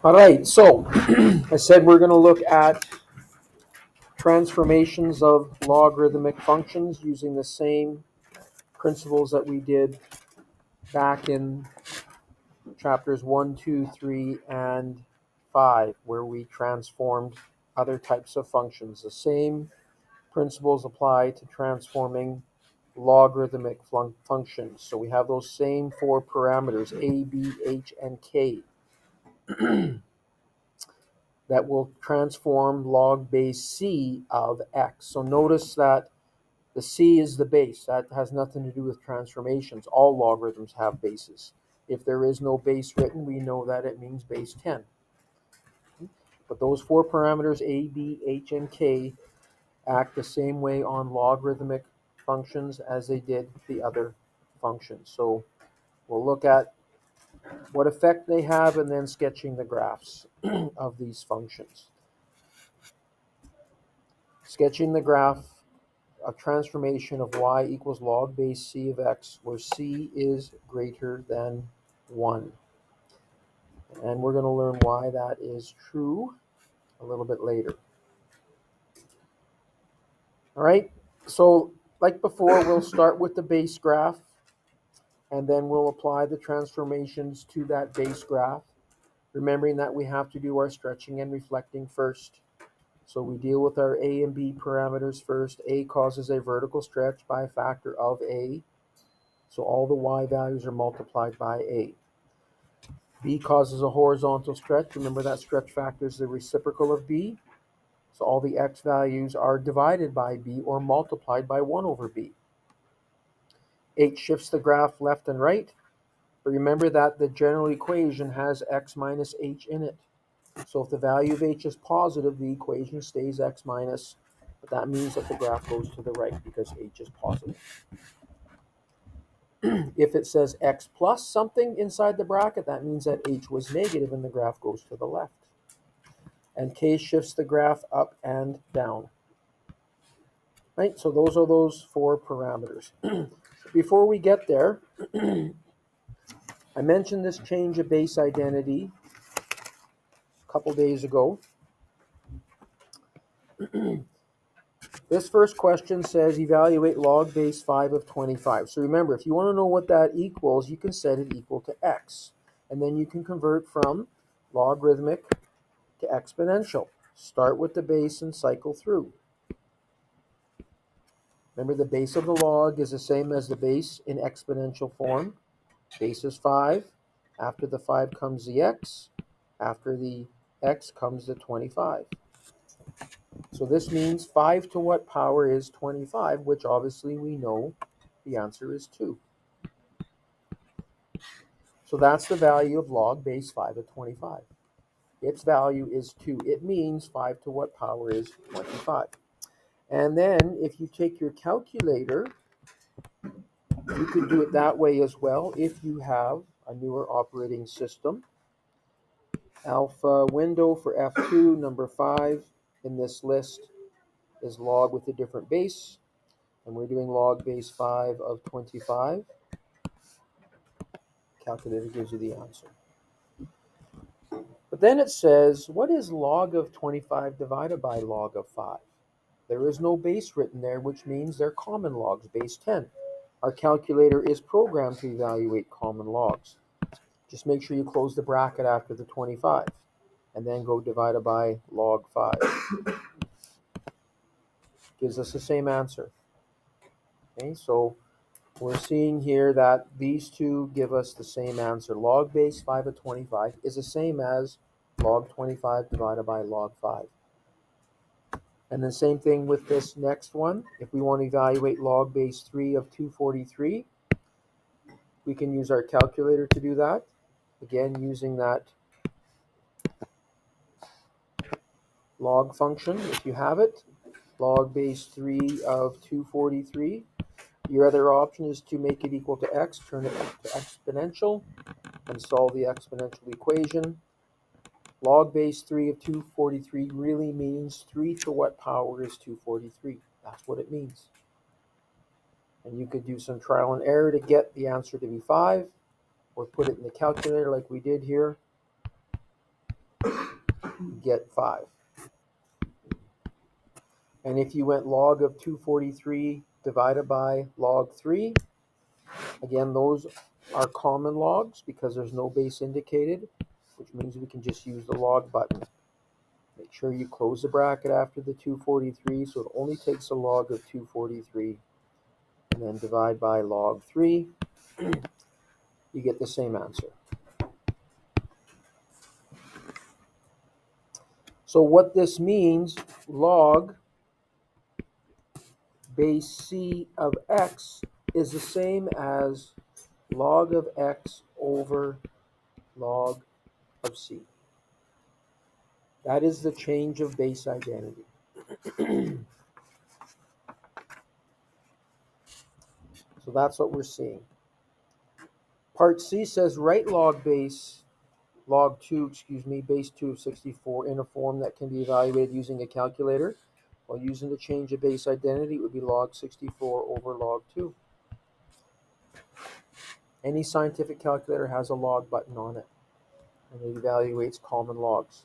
All right, so I said we're going to look at transformations of logarithmic functions using the same principles that we did back in chapters 1, 2, 3, and 5, where we transformed other types of functions. The same principles apply to transforming logarithmic functions. So we have those same four parameters, a, b, h, and k. That will transform log base c of x. So notice that the c is the base. That has nothing to do with transformations. All logarithms have bases. If there is no base written, we know that it means base 10. But those four parameters, a, b, h, and k, act the same way on logarithmic functions as they did the other functions. So we'll look at what effect they have and then sketching the graphs of these functions. Sketching the graph of transformation of y equals log base c of x, where c is greater than 1. And we're going to learn why that is true a little bit later. All right, so like before, we'll start with the base graph, and then we'll apply the transformations to that base graph, remembering that we have to do our stretching and reflecting first. So we deal with our a and b parameters first. A causes a vertical stretch by a factor of a. So all the y values are multiplied by a. B causes a horizontal stretch. Remember that stretch factor is the reciprocal of b. So all the x values are divided by b or multiplied by 1 over b. H shifts the graph left and right. But remember that the general equation has x minus h in it. So if the value of h is positive, the equation stays x minus, but that means that the graph goes to the right because h is positive. If it says x plus something inside the bracket, that means that h was negative and the graph goes to the left. And k shifts the graph up and down. Right, so those are those four parameters. Before we get there, I mentioned this change of base identity a couple days ago. This first question says evaluate log base 5 of 25. So remember, if you want to know what that equals, you can set it equal to x. And then you can convert from logarithmic to exponential. Start with the base and cycle through. Remember, the base of the log is the same as the base in exponential form. Base is 5. After the 5 comes the x. After the x comes the 25. So this means 5 to what power is 25, which obviously we know the answer is 2. So that's the value of log base 5 of 25. Its value is 2. It means 5 to what power is 25. And then if you take your calculator, you could do it that way as well if you have a newer operating system. Alpha window for F2, number 5 in this list is log with a different base. And we're doing log base 5 of 25. Calculator gives you the answer. But then it says, what is log of 25 divided by log of 5? There is no base written there, which means they're common logs, base 10. Our calculator is programmed to evaluate common logs. Just make sure you close the bracket after the 25, and then go divided by log 5. Gives us the same answer. Okay, so we're seeing here that these two give us the same answer. Log base 5 of 25 is the same as log 25 divided by log 5. And the same thing with this next one. If we want to evaluate log base 3 of 243, we can use our calculator to do that. Again, using that log function, if you have it. Log base 3 of 243. Your other option is to make it equal to x, turn it to exponential, and solve the exponential equation. Log base 3 of 243 really means 3 to what power is 243. That's what it means. And you could do some trial and error to get the answer to be 5, or put it in the calculator like we did here. get 5. And if you went log of 243 divided by log 3, again, those are common logs because there's no base indicated, which means we can just use the log button. Make sure you close the bracket after the 243, so it only takes a log of 243, and then divide by log 3. You get the same answer. So what this means, log base c of x is the same as log of x over log of c. That is the change of base identity. So that's what we're seeing. Part C says write log 2, base 2 of 64 in a form that can be evaluated using a calculator. While using the change of base identity, it would be log 64 over log 2. Any scientific calculator has a log button on it, and it evaluates common logs.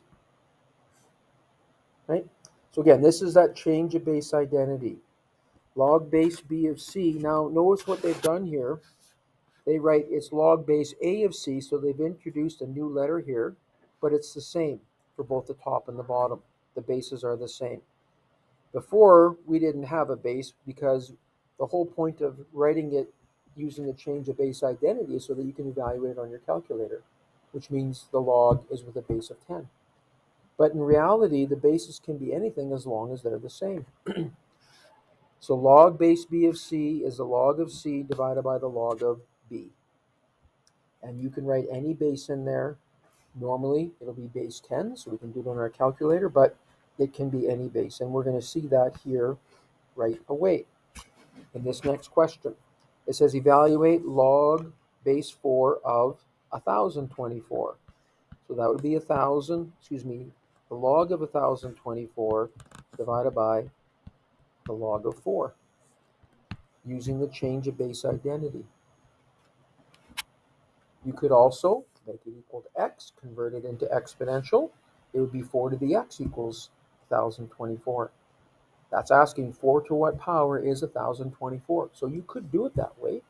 Right? So again, this is that change of base identity. Log base b of c. Now notice what they've done here. They write it's log base a of c, so they've introduced a new letter here, but it's the same for both the top and the bottom. The bases are the same. Before, we didn't have a base because the whole point of writing it using the change of base identity is so that you can evaluate it on your calculator, which means the log is with a base of 10. But in reality, the bases can be anything as long as they're the same. So log base b of c is the log of c divided by the log of b. And you can write any base in there. Normally, it'll be base 10, so we can do it on our calculator, but it can be any base. And we're going to see that here right away in this next question. It says evaluate log base 4 of 1024. So that would be the log of 1024 divided by the log of 4 using the change of base identity. You could also make it equal to x, convert it into exponential. It would be 4 to the x equals 1024. That's asking 4 to what power is 1024. So you could do it that way,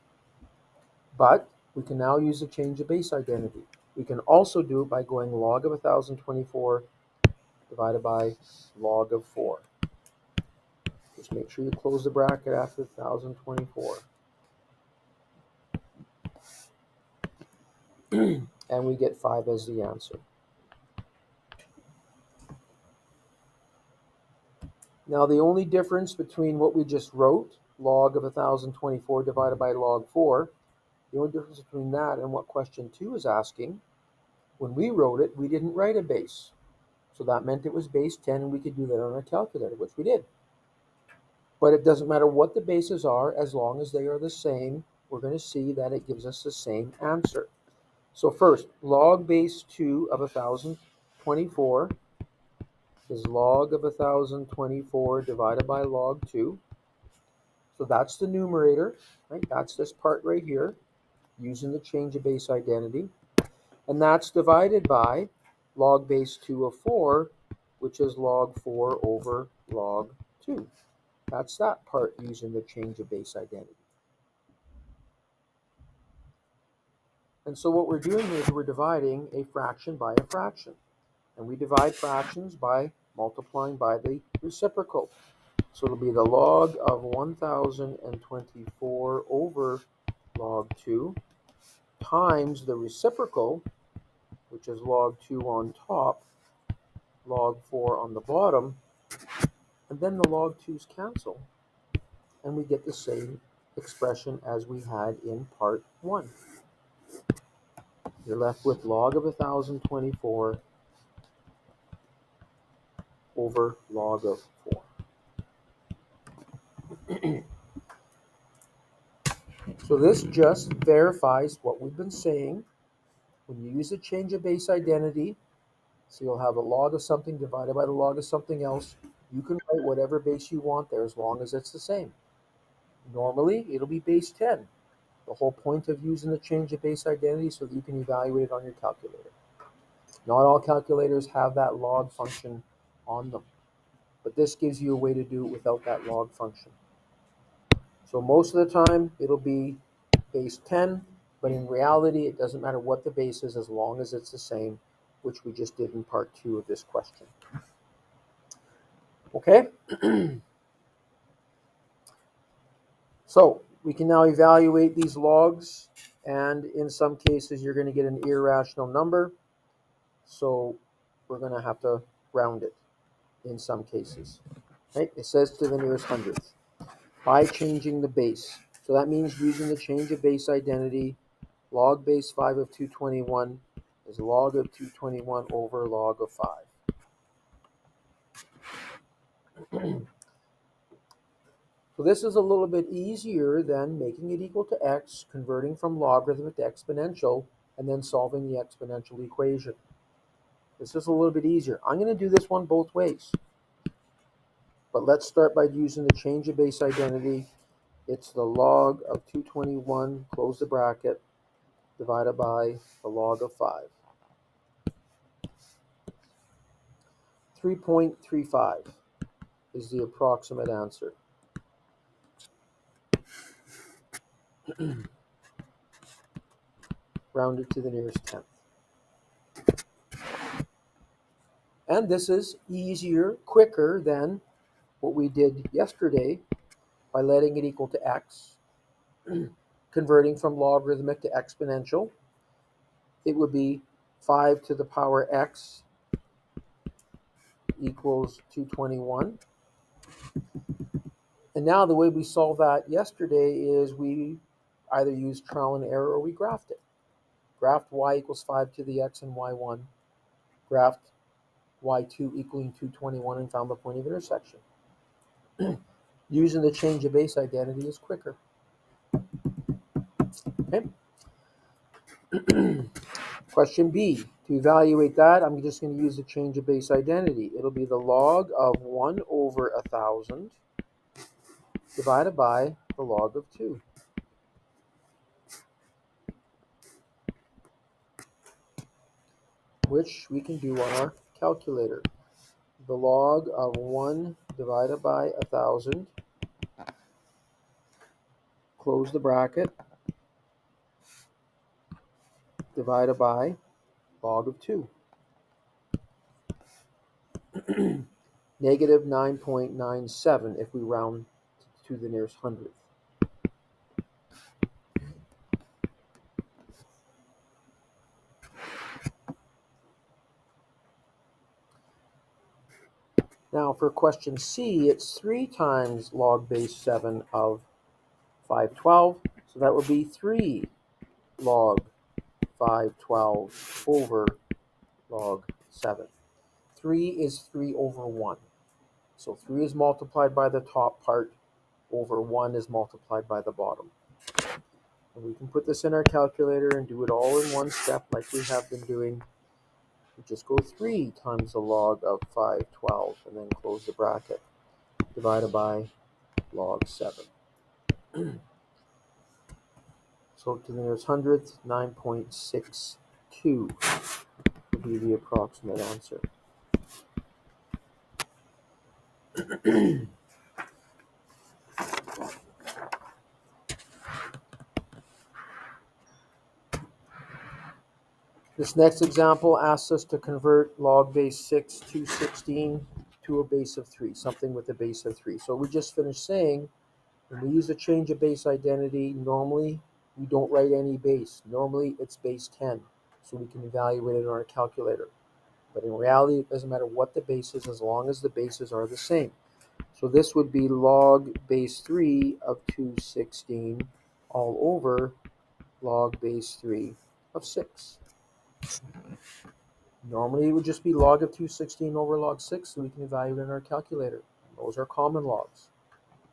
but we can now use the change of base identity. We can also do it by going log of 1024 divided by log of 4. Just make sure you close the bracket after 1024. And we get 5 as the answer. Now the only difference between what we just wrote, log of 1024 divided by log 4, the only difference between that and what question 2 is asking, when we wrote it, we didn't write a base. So that meant it was base 10 and we could do that on our calculator, which we did. But it doesn't matter what the bases are, as long as they are the same, we're going to see that it gives us the same answer. So first, log base 2 of 1024 is log of 1024 divided by log 2. So that's the numerator, right? That's this part right here, using the change of base identity. And that's divided by log base 2 of 4, which is log 4 over log 2. That's that part using the change of base identity. And so what we're doing here is we're dividing a fraction by a fraction. And we divide fractions by multiplying by the reciprocal. So it'll be the log of 1024 over log 2 times the reciprocal, which is log 2 on top, log 4 on the bottom, and then the log 2's cancel. And we get the same expression as we had in part 1. You're left with log of 1024 over log of 4. So this just verifies what we've been saying. When you use a change of base identity, so you'll have a log of something divided by the log of something else, you can write whatever base you want there as long as it's the same. Normally, it'll be base 10. The whole point of using the change of base identity so that you can evaluate it on your calculator. Not all calculators have that log function on them, but this gives you a way to do it without that log function. So most of the time it'll be base 10, but in reality it doesn't matter what the base is as long as it's the same, which we just did in part 2 of this question. Okay? So we can now evaluate these logs, and in some cases you're going to get an irrational number, so we're going to have to round it in some cases. Right? It says to the nearest hundredth by changing the base. So that means using the change of base identity. Log base 5 of 221 is log of 221 over log of 5. So this is a little bit easier than making it equal to x, converting from logarithmic to exponential, and then solving the exponential equation. This is a little bit easier. I'm going to do this one both ways. But let's start by using the change of base identity. It's the log of 221, close the bracket, divided by the log of 5. 3.35 is the approximate answer. Rounded to the nearest tenth. And this is easier, quicker than what we did yesterday by letting it equal to x, converting from logarithmic to exponential. It would be 5 to the power x equals 221. And now the way we solved that yesterday is we either used trial and error or we graphed it. Graphed y equals 5 to the x and y1. Graphed y2 equaling 221 and found the point of intersection. Using the change of base identity is quicker. Okay. Question B. To evaluate that, I'm just going to use the change of base identity. It'll be the log of 1 over 1,000 divided by the log of 2. Which we can do on our calculator. The log of 1 divided by 1,000, close the bracket, divided by log of 2. Negative 9.97 if we round to the nearest hundredth. Now for question C, it's 3 times log base 7 of 512, so that would be 3 log 512 over log 7. 3 is 3 over 1. So 3 is multiplied by the top part over 1 is multiplied by the bottom. And we can put this in our calculator and do it all in one step like we have been doing. We just go 3 times the log of 512 and then close the bracket, divided by log 7. So to the nearest hundredth, 9.62 would be the approximate answer. This next example asks us to convert log base 6 to 16 to a base of 3, something with a base of 3. So we just finished saying, when we use a change of base identity, normally we don't write any base. Normally it's base 10, so we can evaluate it on our calculator. But in reality, it doesn't matter what the base is as long as the bases are the same. So this would be log base 3 of 216 all over log base 3 of 6. Normally it would just be log of 216 over log 6, so we can evaluate in our calculator. Those are common logs,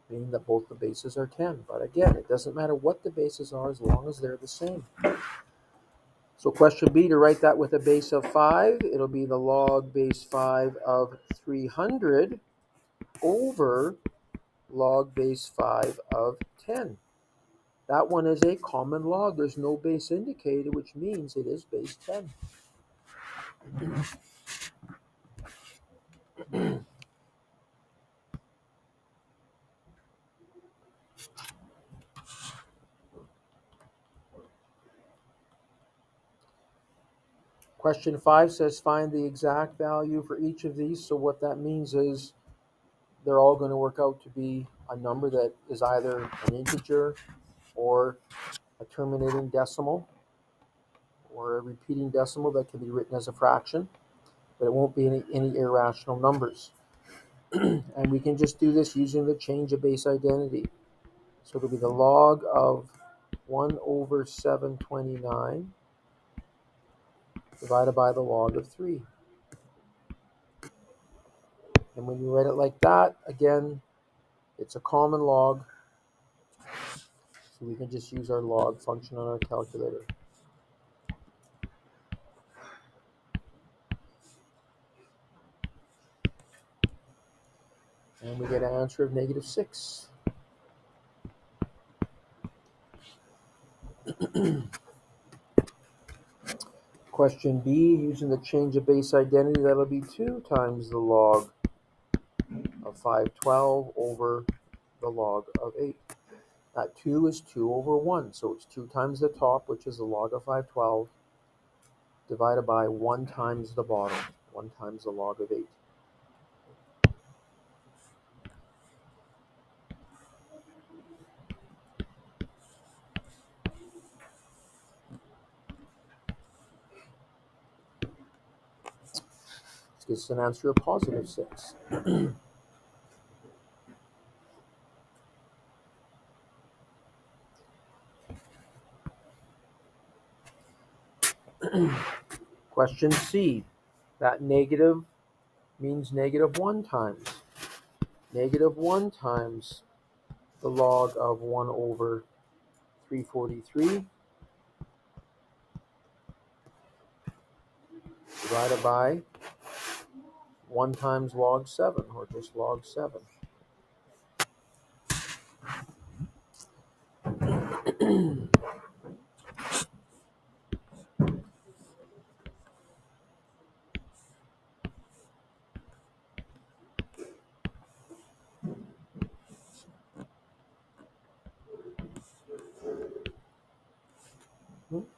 meaning that both the bases are 10. But again, it doesn't matter what the bases are as long as they're the same. So question B, to write that with a base of 5, it'll be the log base 5 of 300 over log base 5 of 10. That one is a common log. There's no base indicated, which means it is base 10. Question 5 says find the exact value for each of these. So what that means is they're all going to work out to be a number that is either an integer or a terminating decimal or a repeating decimal that can be written as a fraction, but it won't be any irrational numbers. And we can just do this using the change of base identity. So it'll be the log of 1 over 729 divided by the log of 3. And when you write it like that, again, it's a common log, so we can just use our log function on our calculator. And we get an answer of -6. Question B, using the change of base identity, that'll be 2 times the log of 512 over the log of 8. That 2 is 2 over 1, so it's 2 times the top, which is the log of 512, divided by 1 times the bottom, 1 times the log of 8. This gives us an answer of +6. Question C, that negative means -1 times. -1 times the log of 1 over 343 divided by 1 times log 7, or just log 7.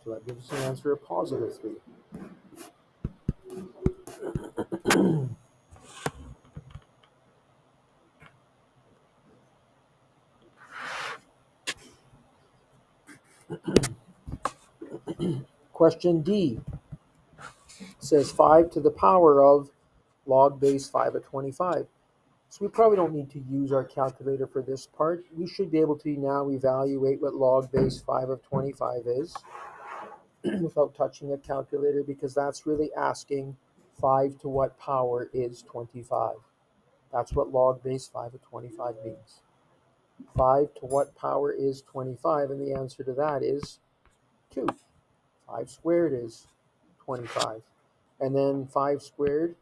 So that gives us an answer of +3. Question D says 5 to the power of log base 5 of 25. So we probably don't need to use our calculator for this part. We should be able to now evaluate what log base 5 of 25 is without touching a calculator, because that's really asking 5 to what power is 25. That's what log base 5 of 25 means. 5 to what power is 25? And the answer to that is 2. 5 squared is 25. And then 5 squared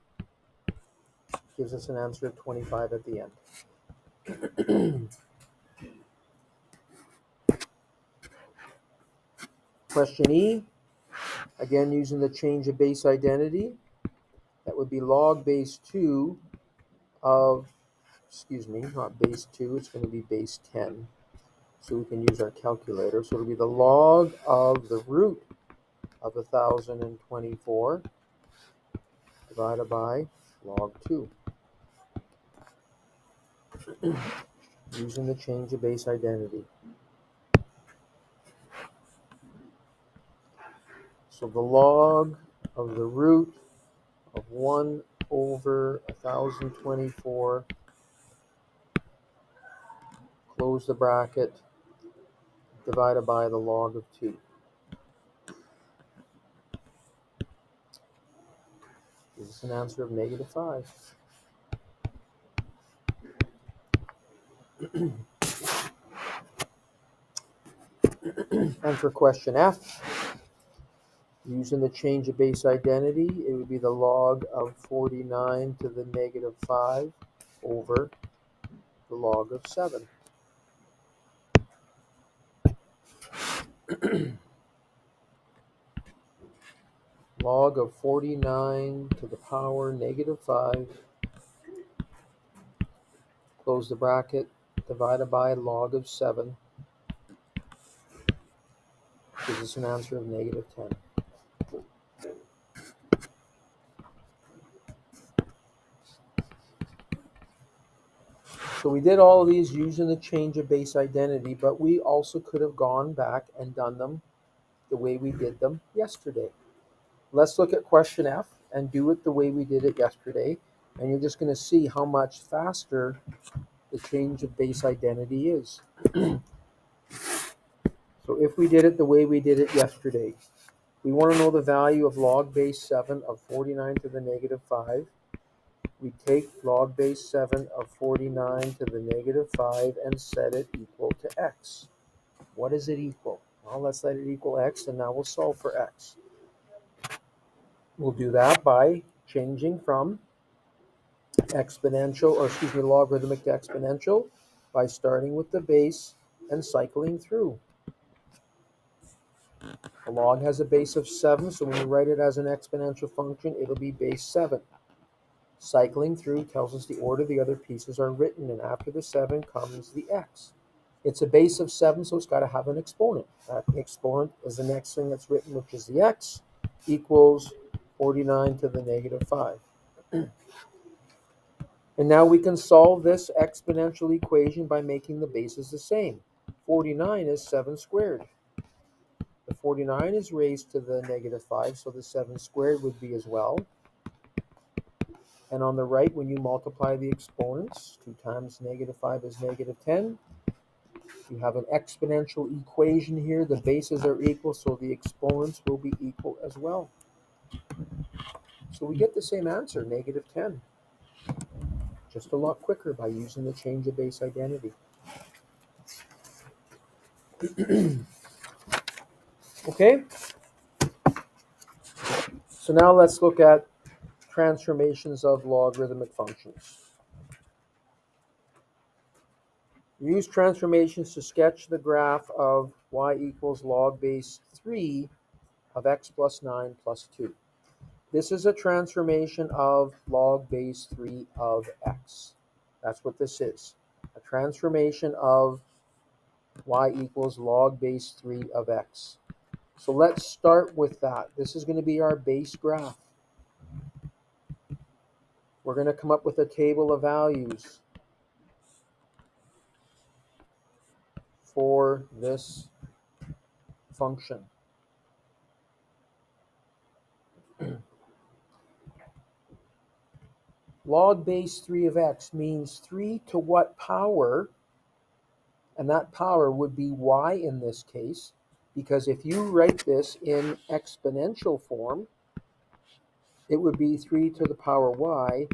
gives us an answer of 25 at the end. Question E, again using the change of base identity, that would be log base 2 of, not base 2, it's going to be base 10. So we can use our calculator. So it'll be the log of the root of 1,024 divided by log 2. Using the change of base identity. So the log of the root of 1 over 1,024, close the bracket, divided by the log of 2. Gives us an answer of -5. And for question F, using the change of base identity, it would be the log of 49 to the -5 over the log of 7. log of 49 to the power negative 5, close the bracket, divided by log of 7, gives us an answer of negative 10. So we did all of these using the change of base identity, but we also could have gone back and done them the way we did them yesterday. Let's look at question F and do it the way we did it yesterday, and you're just going to see how much faster the change of base identity is. So if we did it the way we did it yesterday, we want to know the value of log base 7 of 49 to the negative 5. We take log base 7 of 49 to the negative 5 and set it equal to x. What is it equal? Well, let's let it equal x, and now we'll solve for x. We'll do that by changing from logarithmic to exponential by starting with the base and cycling through. A log has a base of 7, so when you write it as an exponential function, it'll be base 7. Cycling through tells us the order the other pieces are written, and after the 7 comes the x. It's a base of 7, so it's got to have an exponent. That exponent is the next thing that's written, which is the x, equals 49 to the negative 5. And now we can solve this exponential equation by making the bases the same. 49 is 7 squared. The 49 is raised to the negative 5, so the 7 squared would be as well. And on the right, when you multiply the exponents, 2 times negative 5 is negative 10. You have an exponential equation here. The bases are equal, so the exponents will be equal as well. So we get the same answer, negative 10. Just a lot quicker by using the change of base identity. Okay? So now let's look at transformations of logarithmic functions. Use transformations to sketch the graph of y equals log base 3 of x plus 9 plus 2. This is a transformation of log base 3 of x. That's what this is. A transformation of y equals log base 3 of x. So let's start with that. This is going to be our base graph. We're going to come up with a table of values for this function. Log base 3 of x means 3 to what power? And that power would be y in this case, because if you write this in exponential form, it would be 3 to the power y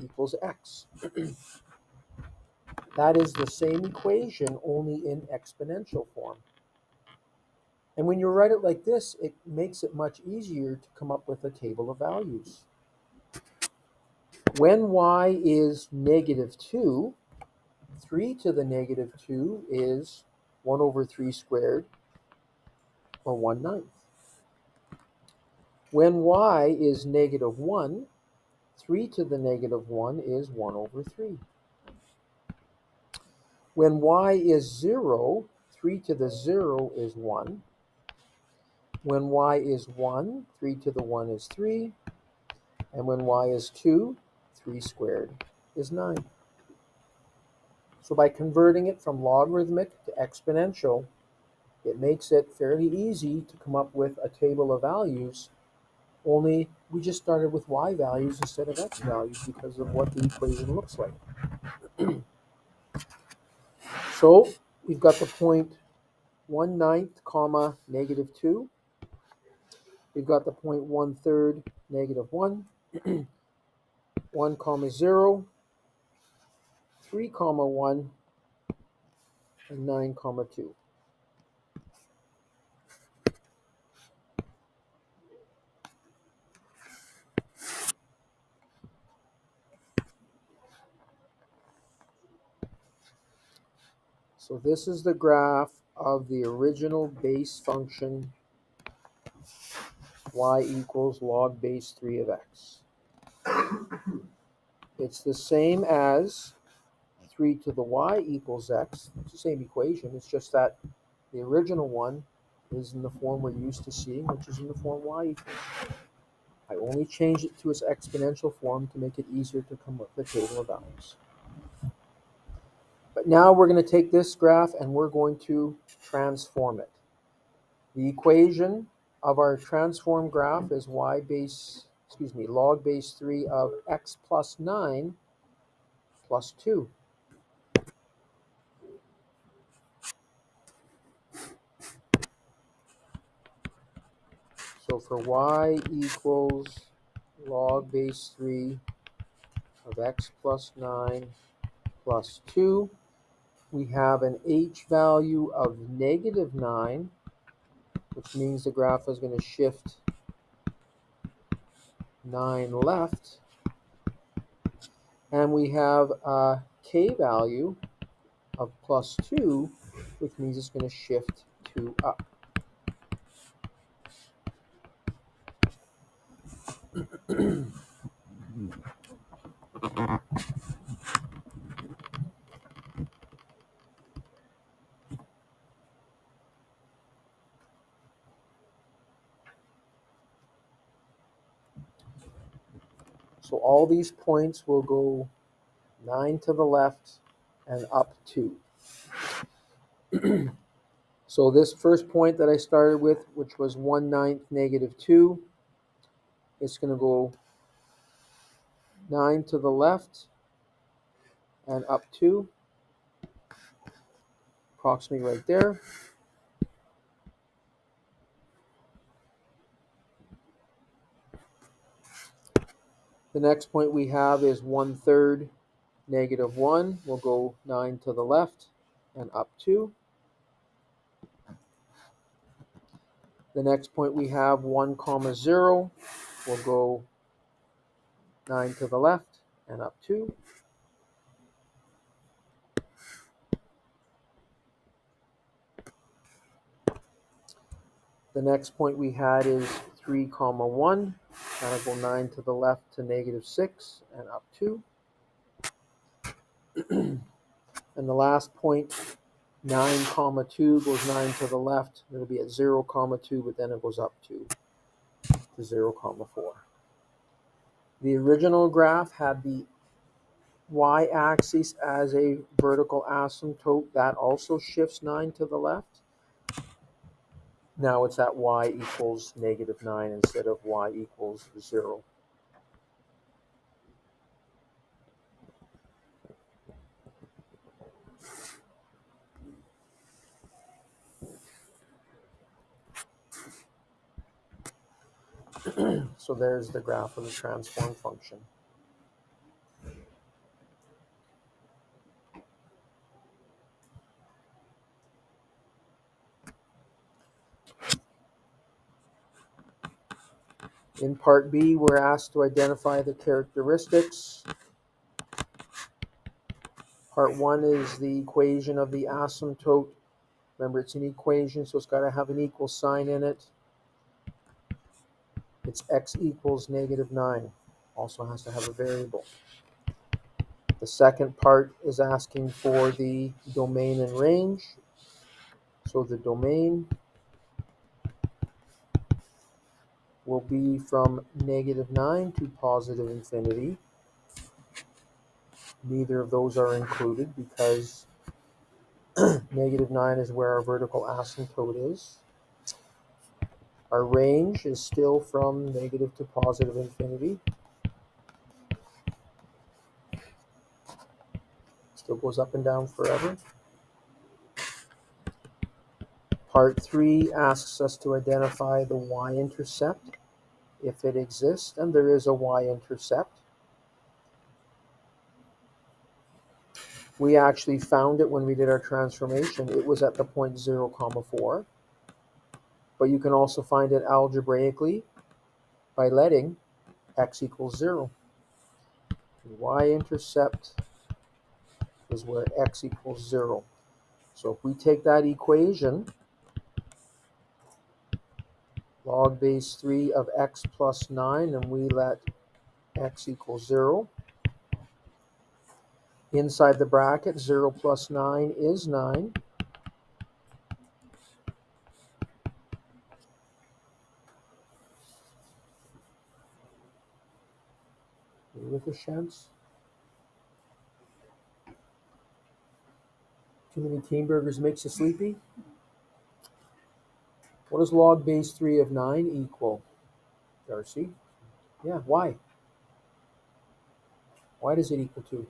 equals x. That is the same equation, only in exponential form. And when you write it like this, it makes it much easier to come up with a table of values. When y is negative 2, 3 to the negative 2 is 1 over 3 squared, or 1/9. When y is negative 1, 3 to the negative 1 is 1 over 3. When y is 0, 3 to the 0 is 1. When y is 1, 3 to the 1 is 3. And when y is 2, 3 squared is 9. So by converting it from logarithmic to exponential, it makes it fairly easy to come up with a table of values, only we just started with y values instead of x values because of what the equation looks like. So we've got the point 1/9, comma, negative 2. We've got the point 1/3, negative 1. 1, comma, 0. 3, comma, 1. And 9, comma, 2. So this is the graph of the original base function y equals log base 3 of x. It's the same as 3 to the y equals x. It's the same equation. It's just that the original one is in the form we're used to seeing, which is in the form y equals. I only changed it to its exponential form to make it easier to come up with the table of values. But now we're going to take this graph and we're going to transform it. The equation of our transform graph is log base 3 of x plus 9 plus 2. So for y equals log base 3 of x plus 9 plus 2, we have an h value of negative 9, which means the graph is going to shift 9 left. And we have a k value of plus 2, which means it's going to shift 2 up. So all these points will go 9 to the left and up 2. So this first point that I started with, which was 1/9 negative 2, it's going to go 9 to the left and up 2, approximately right there. The next point we have is 1/3 negative 1. We'll go 9 to the left and up 2. The next point we have 1, 0. We'll go 9 to the left and up 2. The next point we had is 3, 1. That'll go 9 to the left to negative 6 and up 2. And the last point, 9, 2 goes 9 to the left. It'll be at 0, 2, but then it goes up to 0, 4. The original graph had the y-axis as a vertical asymptote. That also shifts 9 to the left. Now it's at y equals negative 9 instead of y equals 0. So there's the graph of the transform function. In part B, we're asked to identify the characteristics. Part 1 is the equation of the asymptote. Remember, it's an equation, so it's got to have an equal sign in it. It's x equals negative 9. Also has to have a variable. The second part is asking for the domain and range. So the domain will be from negative 9 to positive infinity. Neither of those are included because negative 9 is where our vertical asymptote is. Our range is still from negative to positive infinity. Still goes up and down forever. Part 3 asks us to identify the y-intercept, if it exists, and there is a y-intercept. We actually found it when we did our transformation. It was at the point 0, 4. But you can also find it algebraically by letting x equals 0. The y-intercept is where x equals 0. So if we take that equation log base 3 of x plus 9, and we let x equal 0. Inside the bracket, 0 plus 9 is 9. With a chance. Too many team burgers makes you sleepy. What does log base 3 of 9 equal, Darcy? Yeah, why? Why does it equal 2?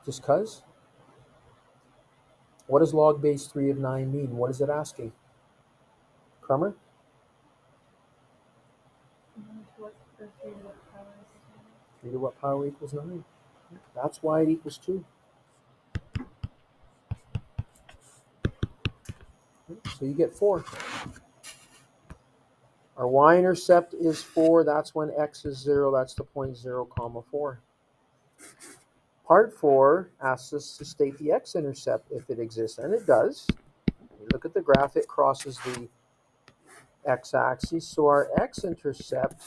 Just because? What does log base 3 of 9 mean? What is it asking? Crummer? 3 to what power equals 9? That's why it equals 2. So you get 4. Our y-intercept is 4. That's when x is 0. That's the point 0, comma 4. Part 4 asks us to state the x-intercept if it exists, and it does. You look at the graph, it crosses the x-axis, so our x-intercept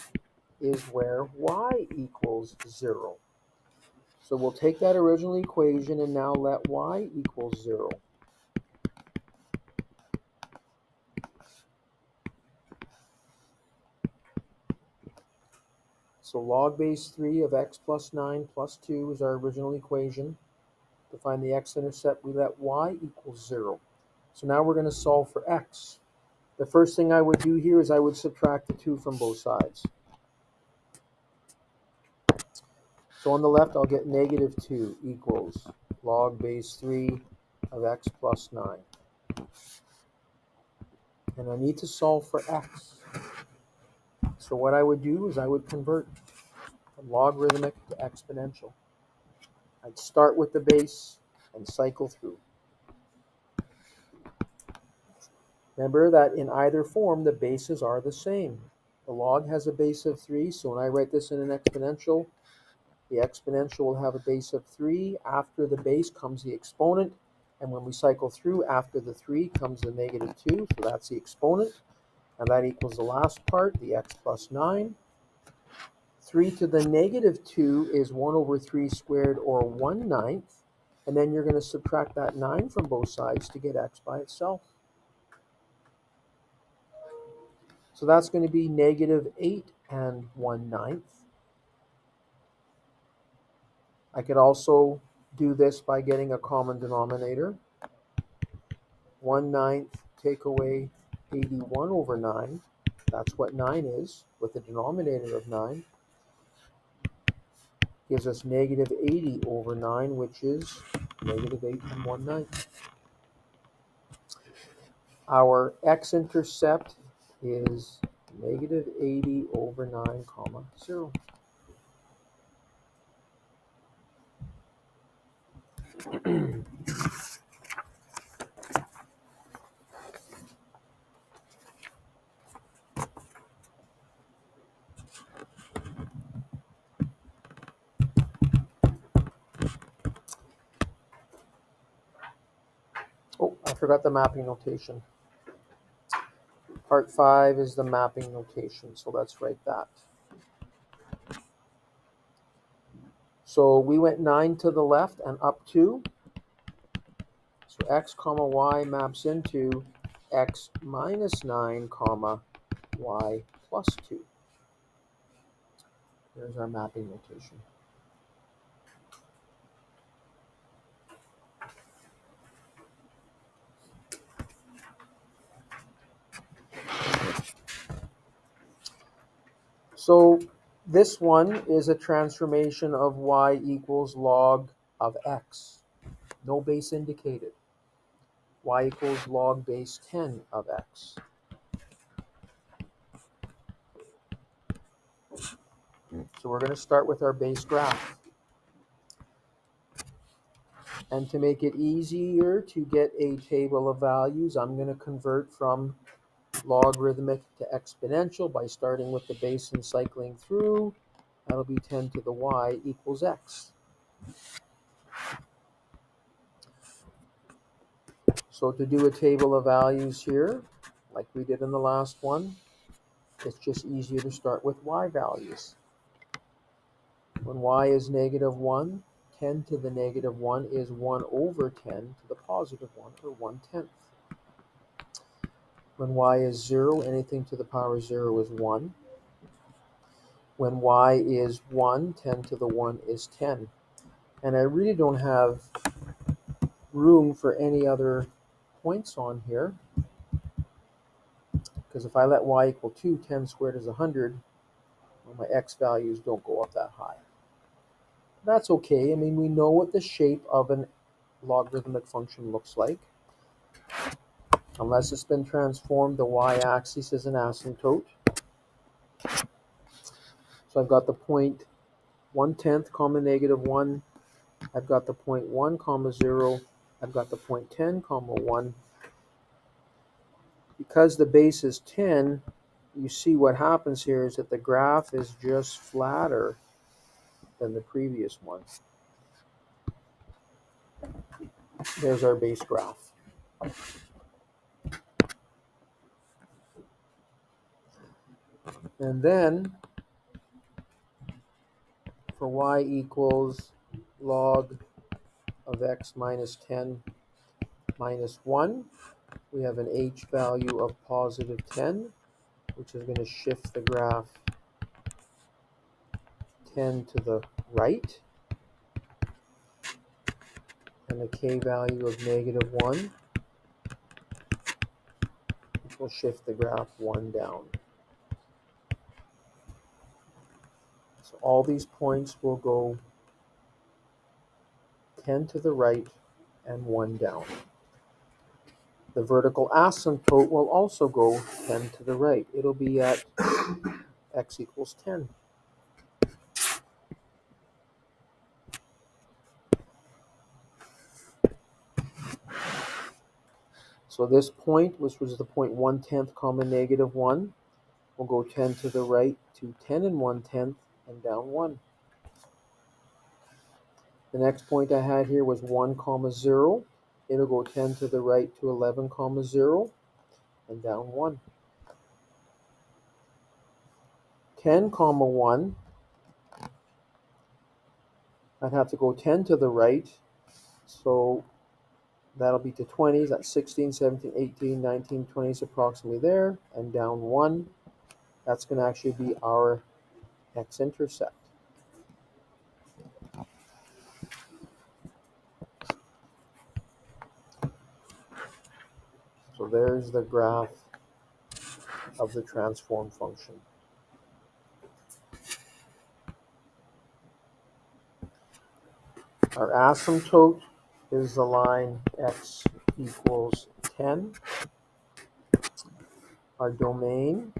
is where y equals 0. So we'll take that original equation and now let y equals 0. So log base 3 of x plus 9 plus 2 is our original equation. To find the x-intercept, we let y equals 0. So now we're going to solve for x. The first thing I would do here is I would subtract the 2 from both sides. So on the left, I'll get negative 2 equals log base 3 of x plus 9. And I need to solve for x. So what I would do is I would convert from logarithmic to exponential. I'd start with the base and cycle through. Remember that in either form, the bases are the same. The log has a base of 3, so when I write this in an exponential, the exponential will have a base of 3. After the base comes the exponent, and when we cycle through, after the 3 comes the negative 2, so that's the exponent, and that equals the last part, the x plus 9. 3 to the negative 2 is 1 over 3 squared, or 1/9, and then you're going to subtract that 9 from both sides to get x by itself. So that's going to be negative 8 and 1/9. I could also do this by getting a common denominator. 1/9 take away 81 over 9. That's what 9 is, with a denominator of 9. Gives us negative 80 over 9, which is negative 8 and 1/9. Our x-intercept is negative 80 over 9, comma 0. Oh, I forgot the mapping notation. Part 5 is the mapping notation, so let's write that. So we went 9 to the left and up 2. So x comma y maps into x minus 9 comma y plus 2. There's our mapping notation. So this one is a transformation of y equals log of x. No base indicated. Y equals log base 10 of x. So we're going to start with our base graph. And to make it easier to get a table of values, I'm going to convert from logarithmic to exponential by starting with the base and cycling through. That'll be 10 to the y equals x. So to do a table of values here, like we did in the last one, it's just easier to start with y values. When y is -1, 10 to the -1 is 1 over 10 to the +1, or 1/10. When y is 0, anything to the power 0 is 1. When y is 1, 10 to the 1 is 10. And I really don't have room for any other points on here, because if I let y equal 2, 10 squared is 100, well, my x values don't go up that high. That's okay. I mean, we know what the shape of a logarithmic function looks like. Unless it's been transformed, the y-axis is an asymptote. So I've got the point 1/10 comma -1. I've got the point 1 comma 0. I've got the point 10 comma 1. Because the base is 10, you see what happens here is that the graph is just flatter than the previous one. There's our base graph. And then for y equals log of x minus 10 minus 1, we have an h value of +10, which is going to shift the graph 10 to the right, and a k value of -1, which will shift the graph 1 down. So all these points will go 10 to the right and 1 down. The vertical asymptote will also go 10 to the right. It'll be at x equals 10. So this point, which was the point 1/10 comma -1, will go 10 to the right to 10 and 1/10 and down 1. The next point I had here was 1 comma 0. It'll go 10 to the right to 11 comma 0 and down 1. 10 comma 1, I'd have to go 10 to the right, so that'll be to 20s. That's 16, 17, 18, 19, 20 is approximately there, and down 1. That's going to actually be our x-intercept. So there's the graph of the transform function. Our asymptote is the line x equals 10. Our domain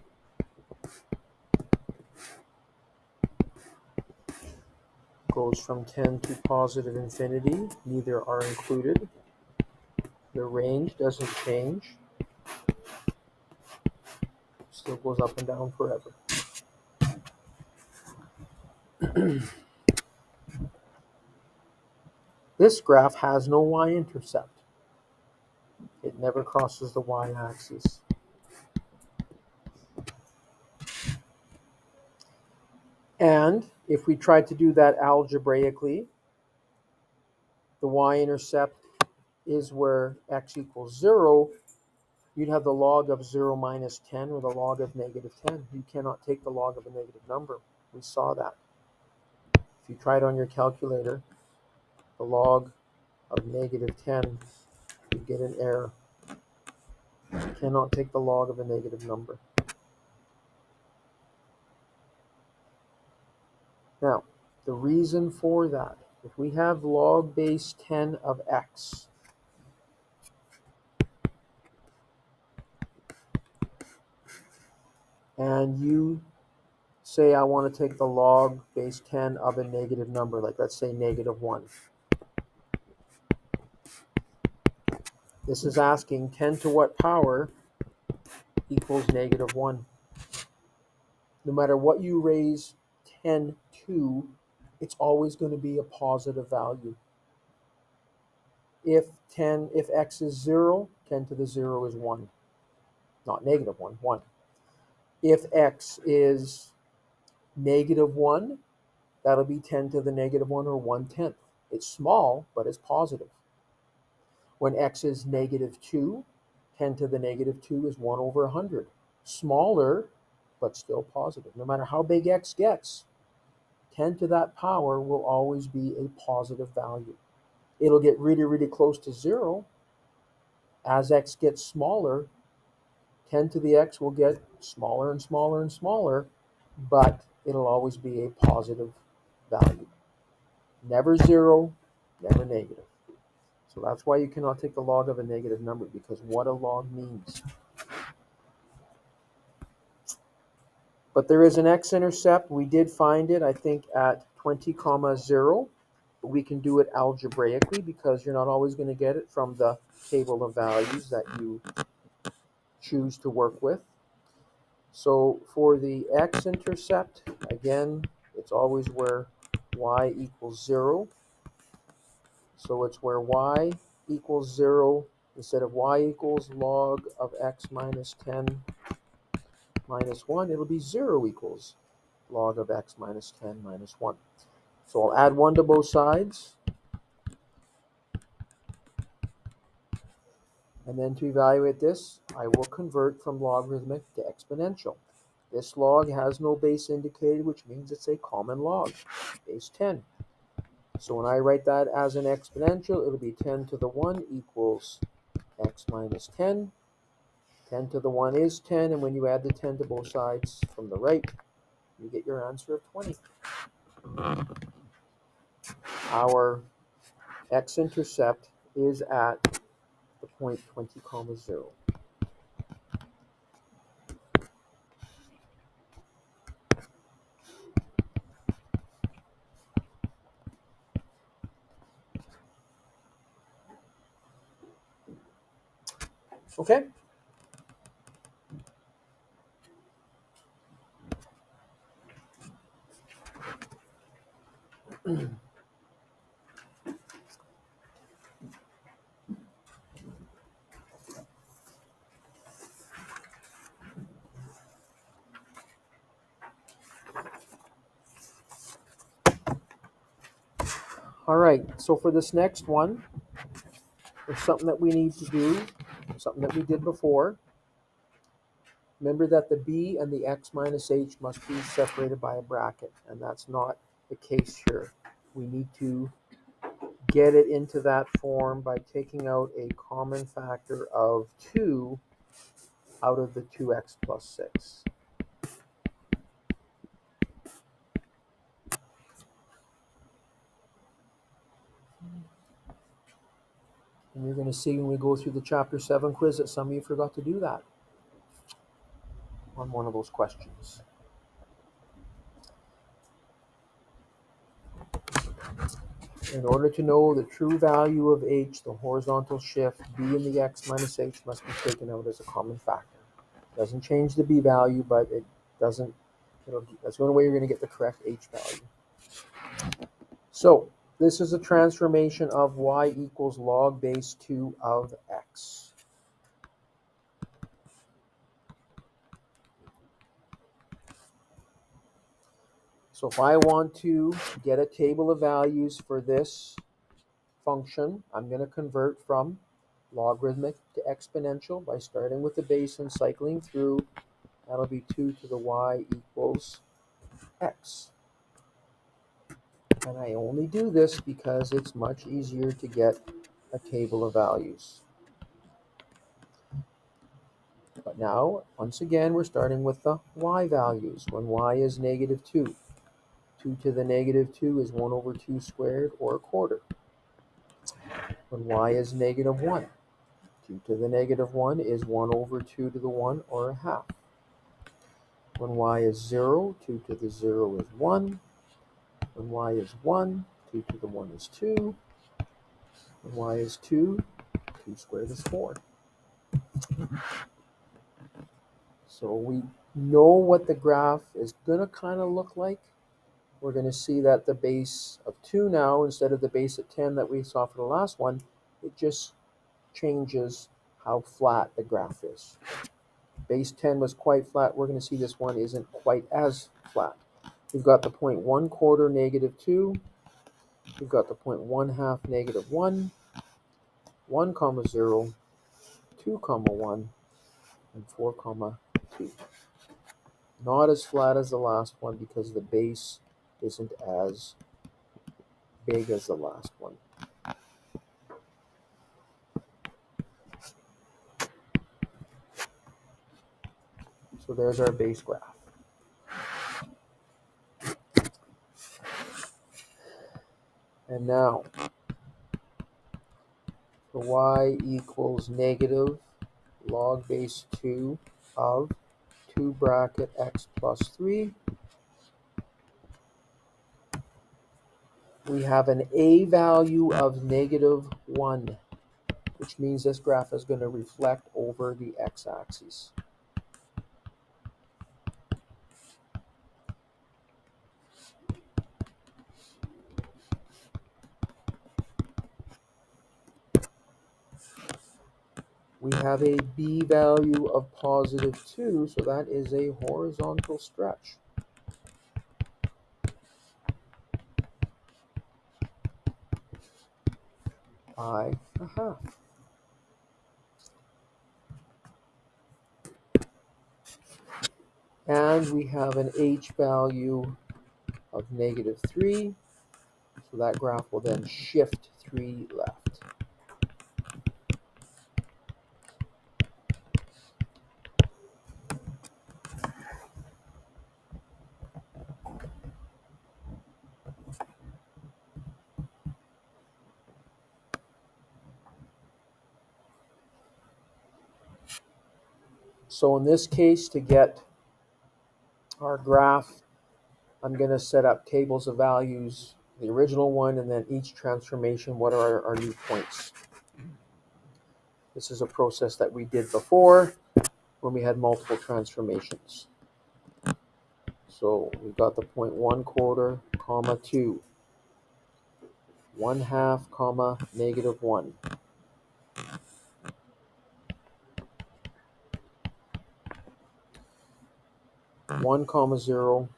goes from 10 to +infinity. Neither are included. The range doesn't change. Still goes up and down forever. This graph has no y-intercept. It never crosses the y-axis. And if we tried to do that algebraically, the y-intercept is where x equals 0. You'd have the log of 0 minus 10 or the log of -10. You cannot take the log of a negative number. We saw that. If you try it on your calculator, the log of -10, you get an error. You cannot take the log of a negative number. Now, the reason for that, if we have log base 10 of x, and you say I want to take the log base 10 of a negative number, like let's say -1. This is asking 10 to what power equals -1. No matter what you raise 10 to, it's always going to be a positive value. If x is 0, 10 to the 0 is 1. not negative 1, 1. If x is negative 1, that'll be 10 to the negative 1, or 1/10. It's small, but it's positive. When x is negative 2, 10 to the negative 2 is 1 over 100. Smaller, but still positive. No matter how big x gets, 10 to that power will always be a positive value. It'll get really, really close to 0. As x gets smaller, 10 to the x will get smaller and smaller and smaller, but it'll always be a positive value. Never 0, never negative. So that's why you cannot take the log of a negative number, because what a log means. But there is an x-intercept. We did find it, I think, at 20, 0. We can do it algebraically because you're not always going to get it from the table of values that you choose to work with. So for the x-intercept, again, it's always where y equals 0. So it's where y equals 0. Instead of y equals log of x minus 10 minus 1, it'll be 0 equals log of x minus 10 minus 1. So I'll add 1 to both sides. And then to evaluate this, I will convert from logarithmic to exponential. This log has no base indicated, which means it's a common log, base 10. So when I write that as an exponential, it'll be 10 to the 1 equals x minus 10. 10 to the 1 is 10, and when you add the 10 to both sides from the right, you get your answer of 20. Our x-intercept is at the point 20, 0. Okay? All right, so for this next one, there's something that we need to do, something that we did before. Remember that the b and the x minus h must be separated by a bracket, and that's not the case here. We need to get it into that form by taking out a common factor of 2 out of the 2x plus 6. And you're going to see when we go through the Chapter 7 quiz that some of you forgot to do that on one of those questions. In order to know the true value of h, the horizontal shift b in the x minus h must be taken out as a common factor. Doesn't change the b value, but it doesn't, that's the only way you're going to get the correct h value. So this is a transformation of y equals log base 2 of x. So if I want to get a table of values for this function, I'm going to convert from logarithmic to exponential by starting with the base and cycling through. That'll be 2 to the y equals x. And I only do this because it's much easier to get a table of values. But now, once again, we're starting with the y values. When y is negative 2, 2 to the negative 2 is 1 over 2 squared, or a quarter. When y is negative 1, 2 to the negative 1 is 1 over 2 to the 1, or a half. When y is 0, 2 to the 0 is 1. When y is 1, 2 to the 1 is 2. When y is 2, 2 squared is 4. So we know what the graph is going to kind of look like. We're going to see that the base of 2 now, instead of the base at 10 that we saw for the last one, it just changes how flat the graph is. base 10 was quite flat. We're going to see this one isn't quite as flat. We've got the 0.1/4 -2. We've got the 0.1/2 -1, 1, 0, 2, 1, and 4, 2. Not as flat as the last one because the base isn't as big as the last one. So there's our base graph. And now, the y equals negative log base 2 of 2 bracket x plus 3. We have an a value of -1, which means this graph is going to reflect over the x-axis. We have a b value of +2, so that is a horizontal stretch. By a half. And we have an h value of -3, so that graph will then shift 3 left. So in this case, to get our graph, I'm going to set up tables of values, the original one, and then each transformation, what are our new points. This is a process that we did before when we had multiple transformations. So we've got the 0.1/4, 2, 1/2, -1. 1, 0,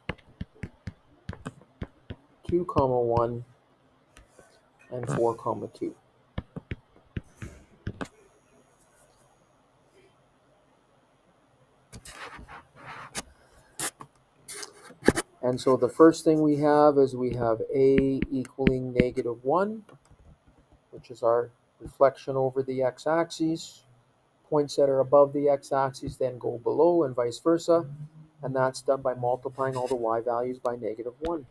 2, 1, and 4, 2. And so the first thing we have is we have a equaling -1, which is our reflection over the x-axis. Points that are above the x-axis then go below and vice versa. And that's done by multiplying all the y values by -1.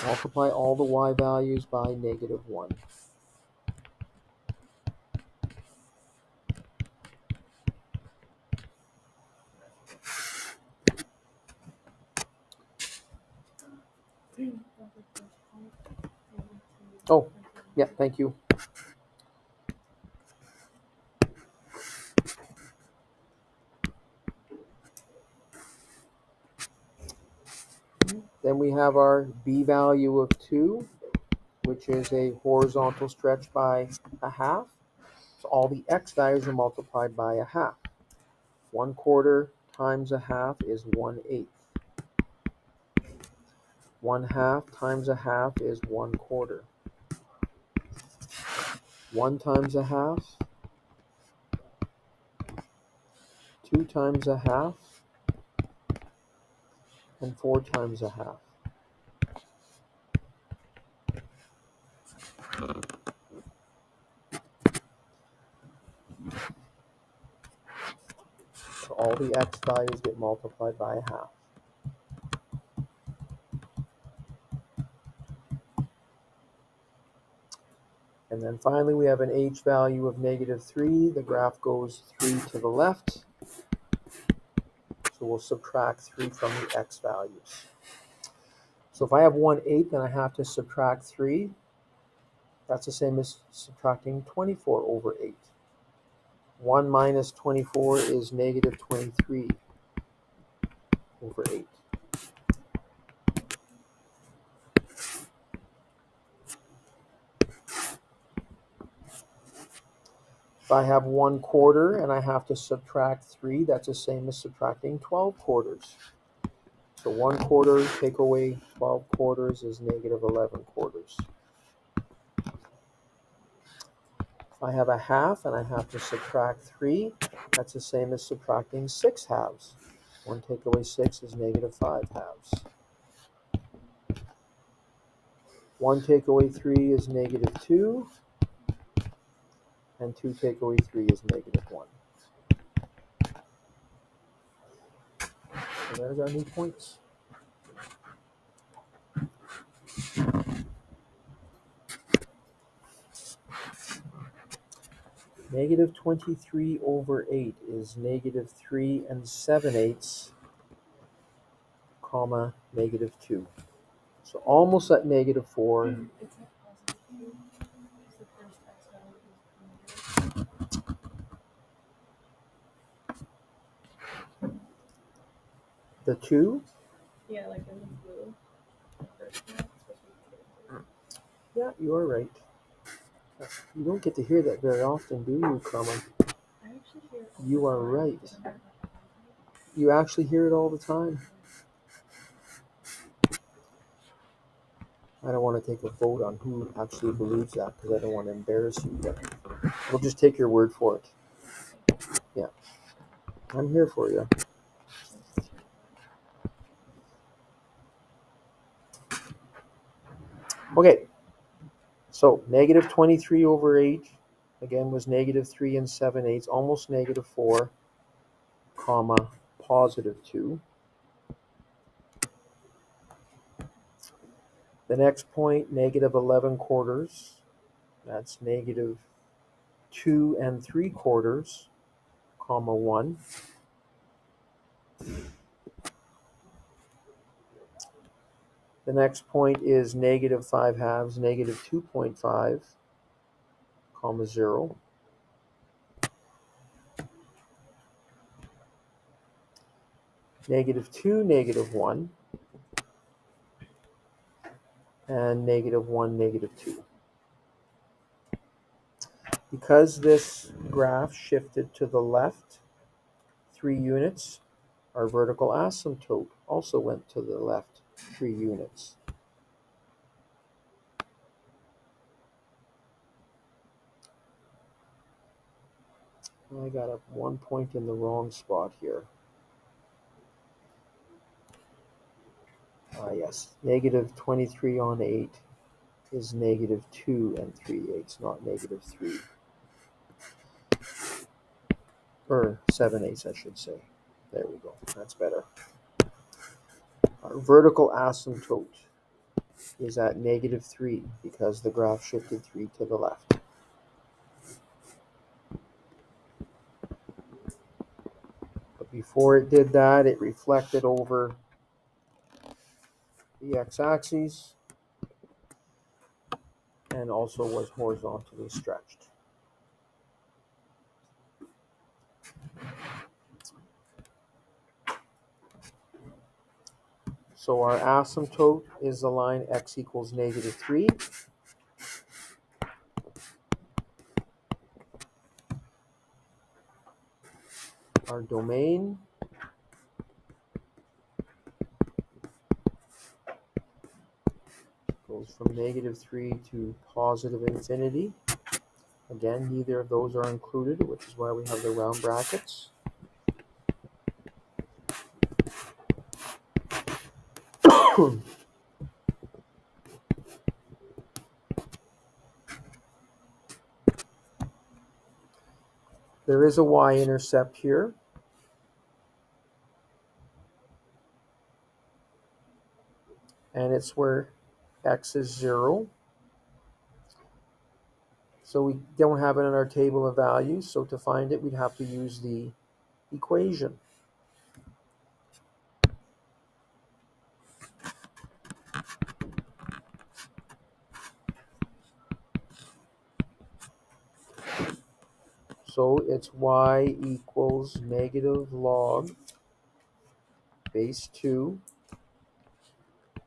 Multiply all the y values by -1. Oh, yeah, thank you. Then we have our b value of 2, which is a horizontal stretch by a half. So all the x values are multiplied by a half. 1/4 times a half is 1/8. 1/2 times a half is 1/4. 1 times a half, 2 times a half, and 4 times a half. So all the x values get multiplied by a half. And then finally we have an h value of -3. The graph goes 3 to the left. So we'll subtract 3 from the x values. So if I have 1/8, then I have to subtract 3. That's the same as subtracting 24 over 8. 1 minus 24 is -23 over 8. If I have 1/4 and I have to subtract 3, that's the same as subtracting 12 quarters. So 1/4 take away 12 quarters is negative 11 quarters. If I have a half and I have to subtract 3, that's the same as subtracting 6 halves. 1 take away 6 is negative 5 halves. 1 take away 3 is negative 2. And 2 take away 3 is negative 1. So there's our new points. Negative 23 over 8 is negative 3 7/8, comma, negative 2. So almost at negative 4. The 2? Yeah, like in the blue. Yeah, you are right. You don't get to hear that very often, do you, comma? I actually hear it all You the are time. right. You actually hear it all the time. I don't want to take a vote on who actually believes that because I don't want to embarrass you, but we'll just take your word for it. Yeah. I'm here for you. Okay. So negative 23 over 8, again, was negative 3 7/8, almost negative 4, comma, positive 2. The next point, negative 11 quarters. That's negative 2 3/4, comma, 1. The next point is negative 5 halves, negative 2.5, comma, 0. Negative 2, negative 1. And negative 1, negative 2. Because this graph shifted to the left 3 units, our vertical asymptote also went to the left 3 units. I got a 1 point in the wrong spot here. Yes, negative 23 on 8 is negative 2 3/8, not negative 3. Or 7/8, I should say. There we go. That's better. Our vertical asymptote is at negative 3 because the graph shifted 3 to the left. But before it did that, it reflected over the x-axis and also was horizontally stretched. So our asymptote is the line x equals negative 3. Our domain goes from negative 3 to positive infinity. Again, neither of those are included, which is why we have the round brackets. There is a y-intercept here. And it's where x is 0. So we don't have it in our table of values. So to find it, we'd have to use the equation. So it's y equals negative log base 2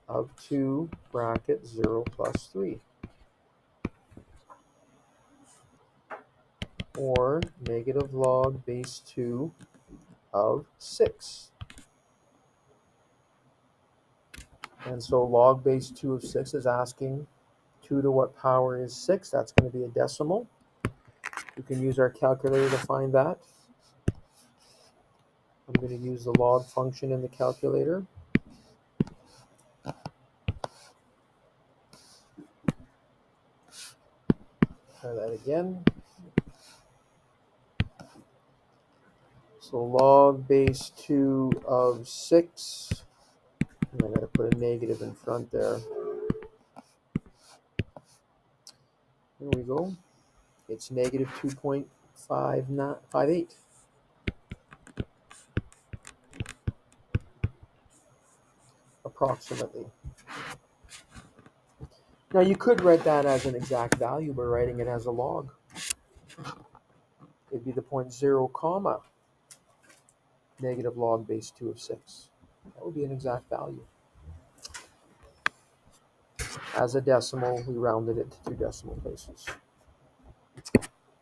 of 2 bracket 0 plus 3. or negative log base 2 of 6. And so log base 2 of 6 is asking 2 to what power is 6? That's going to be a decimal. You can use our calculator to find that. I'm going to use the log function in the calculator. Try that again. So log base 2 of 6. And I got to put a negative in front there. There we go. It's negative 2.58. Approximately. Now you could write that as an exact value by writing it as a log. It'd be the 0.0 comma negative log base 2 of 6. That would be an exact value. As a decimal, we rounded it to 2 decimal places.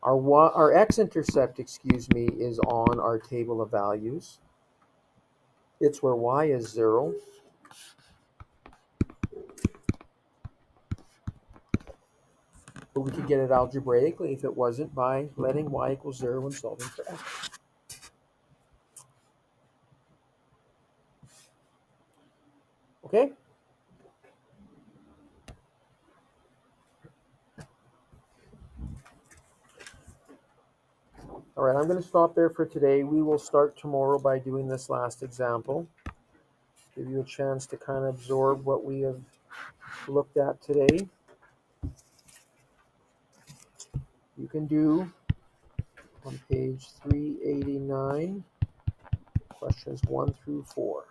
Our x-intercept, is on our table of values. It's where y is 0. But we could get it algebraically if it wasn't by letting y equals 0 and solving for x. Okay? All right, I'm going to stop there for today. We will start tomorrow by doing this last example. Give you a chance to kind of absorb what we have looked at today. You can do on page 389, questions 1 through 4.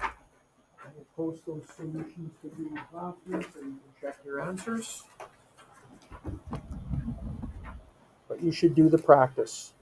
I will post those solutions to Google Classroom so you can check your answers. But you should do the practice.